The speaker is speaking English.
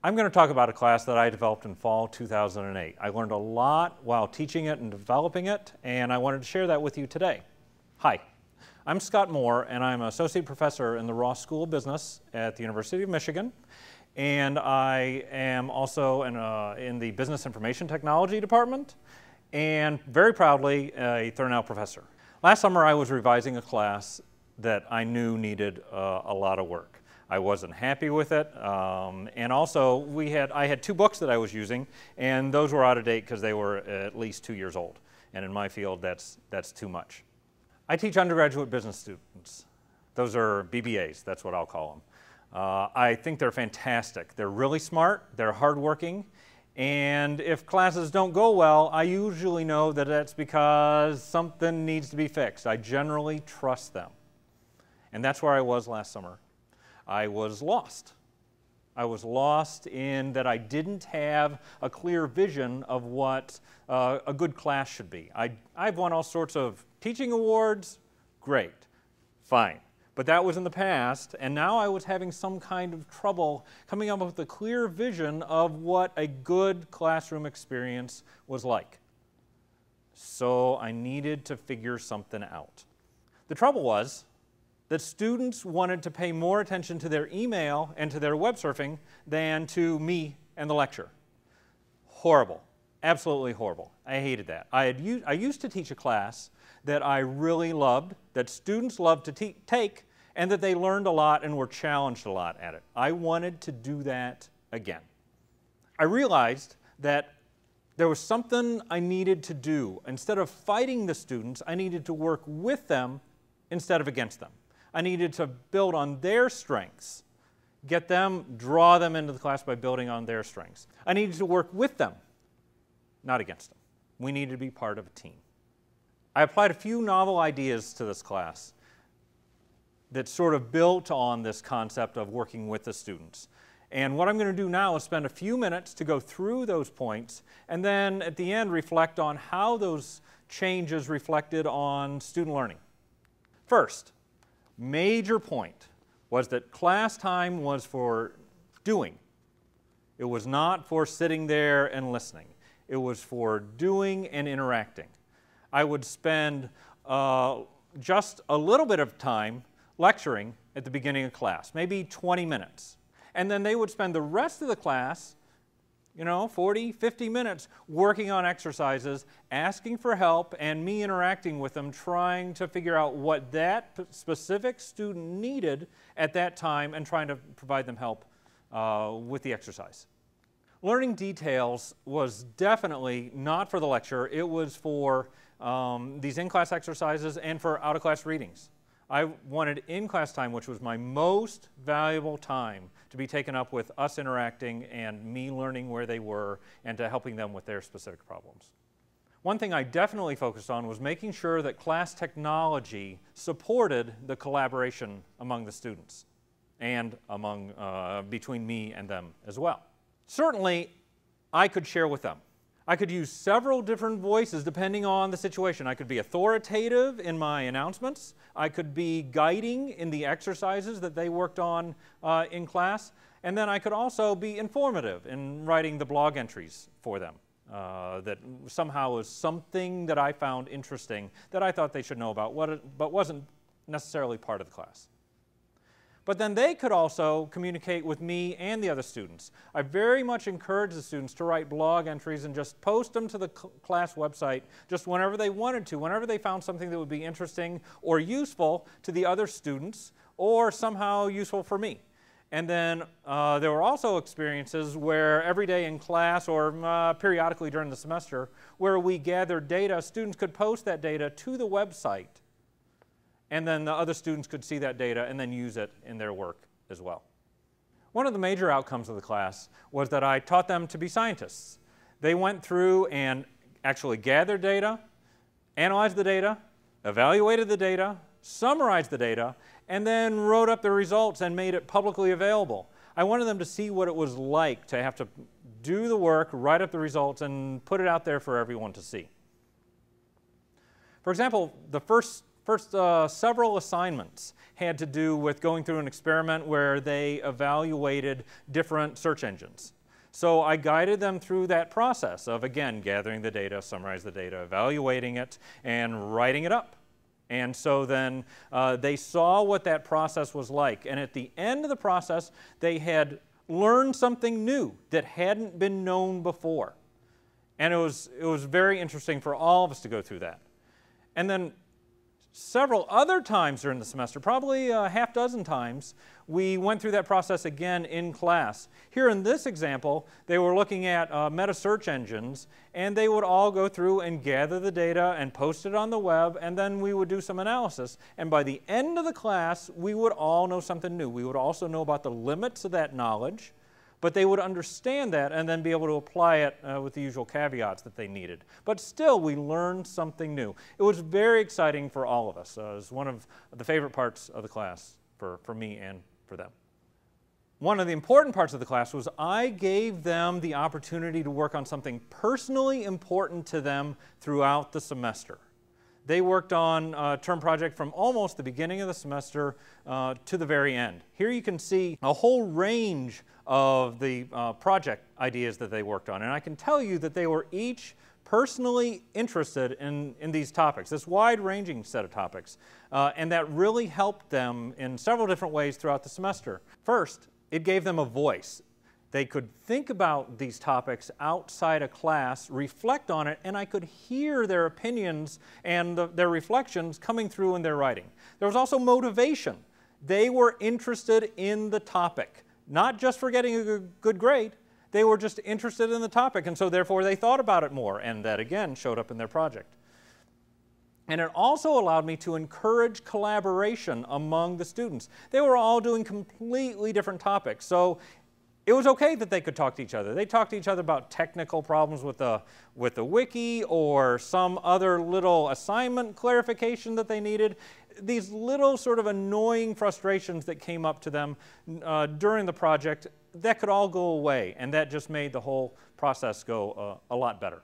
I'm going to talk about a class that I developed in fall 2008. I learned a lot while teaching it and developing it, and I wanted to share that with you today. Hi, I'm Scott Moore, and I'm an associate professor in the Ross School of Business at the University of Michigan, and I am also in the Business Information Technology department, and very proudly a Thornell professor. Last summer I was revising a class that I knew needed a lot of work. I wasn't happy with it, and also I had two books that I was using, and those were out of date because they were at least 2 years old, and in my field that's too much. I teach undergraduate business students. Those are BBAs, that's what I'll call them. I think they're fantastic. They're really smart, they're hardworking, and if classes don't go well, I usually know that that's because something needs to be fixed. I generally trust them. And that's where I was last summer. I was lost. I was lost in that I didn't have a clear vision of what a good class should be. I've won all sorts of teaching awards, great, fine. But that was in the past, and now I was having some kind of trouble coming up with a clear vision of what a good classroom experience was like. So I needed to figure something out. The trouble was that students wanted to pay more attention to their email and to their web surfing than to me and the lecture. Horrible, absolutely horrible. I hated that. I used to teach a class that I really loved, that students loved to take, and that they learned a lot and were challenged a lot at it. I wanted to do that again. I realized that there was something I needed to do. Instead of fighting the students, I needed to work with them instead of against them. I needed to build on their strengths, draw them into the class by building on their strengths. I needed to work with them, not against them. We needed to be part of a team. I applied a few novel ideas to this class that sort of built on this concept of working with the students. And what I'm going to do now is spend a few minutes to go through those points, and then at the end reflect on how those changes reflected on student learning. First, major point was that class time was for doing. It was not for sitting there and listening. It was for doing and interacting. I would spend just a little bit of time lecturing at the beginning of class, maybe 20 minutes. And then they would spend the rest of the class, 40, 50 minutes working on exercises, asking for help, and me interacting with them, trying to figure out what that specific student needed at that time and trying to provide them help with the exercise. Learning details was definitely not for the lecture. It was for these in-class exercises and for out-of-class readings. I wanted in-class time, which was my most valuable time, to be taken up with us interacting and me learning where they were and to helping them with their specific problems. One thing I definitely focused on was making sure that class technology supported the collaboration among the students and between me and them as well. Certainly, I could share with them. I could use several different voices depending on the situation. I could be authoritative in my announcements. I could be guiding in the exercises that they worked on in class. And then I could also be informative in writing the blog entries for them that somehow was something that I found interesting that I thought they should know about, but wasn't necessarily part of the class. But then they could also communicate with me and the other students. I very much encourage the students to write blog entries and just post them to the class website just whenever they wanted to, whenever they found something that would be interesting or useful to the other students or somehow useful for me. And then there were also experiences where every day in class or periodically during the semester where we gathered data, students could post that data to the website, and then the other students could see that data and then use it in their work as well. One of the major outcomes of the class was that I taught them to be scientists. They went through and actually gathered data, analyzed the data, evaluated the data, summarized the data, and then wrote up the results and made it publicly available. I wanted them to see what it was like to have to do the work, write up the results, and put it out there for everyone to see. For example, the first First, several assignments had to do with going through an experiment where they evaluated different search engines. So I guided them through that process of, again, gathering the data, summarize the data, evaluating it, and writing it up. And so then they saw what that process was like. And at the end of the process, they had learned something new that hadn't been known before. And it was very interesting for all of us to go through that. And then several other times during the semester, probably a half dozen times, we went through that process again in class. Here in this example, they were looking at meta search engines, and they would all go through and gather the data and post it on the web, and then we would do some analysis. And by the end of the class, we would all know something new. We would also know about the limits of that knowledge, but they would understand that and then be able to apply it with the usual caveats that they needed. But still, we learned something new. It was very exciting for all of us. It was one of the favorite parts of the class for me and for them. One of the important parts of the class was I gave them the opportunity to work on something personally important to them throughout the semester. They worked on a term project from almost the beginning of the semester to the very end. Here you can see a whole range of the project ideas that they worked on. And I can tell you that they were each personally interested in these topics, this wide-ranging set of topics. And that really helped them in several different ways throughout the semester. First, it gave them a voice. They could think about these topics outside of class, reflect on it, and I could hear their opinions and their reflections coming through in their writing. There was also motivation. They were interested in the topic, not just for getting a good grade. They were just interested in the topic, and so therefore they thought about it more, and that again showed up in their project. And it also allowed me to encourage collaboration among the students. They were all doing completely different topics, so it was okay that they could talk to each other. They talked to each other about technical problems with the wiki or some other little assignment clarification that they needed. These little sort of annoying frustrations that came up to them during the project, that could all go away, and that just made the whole process go a lot better.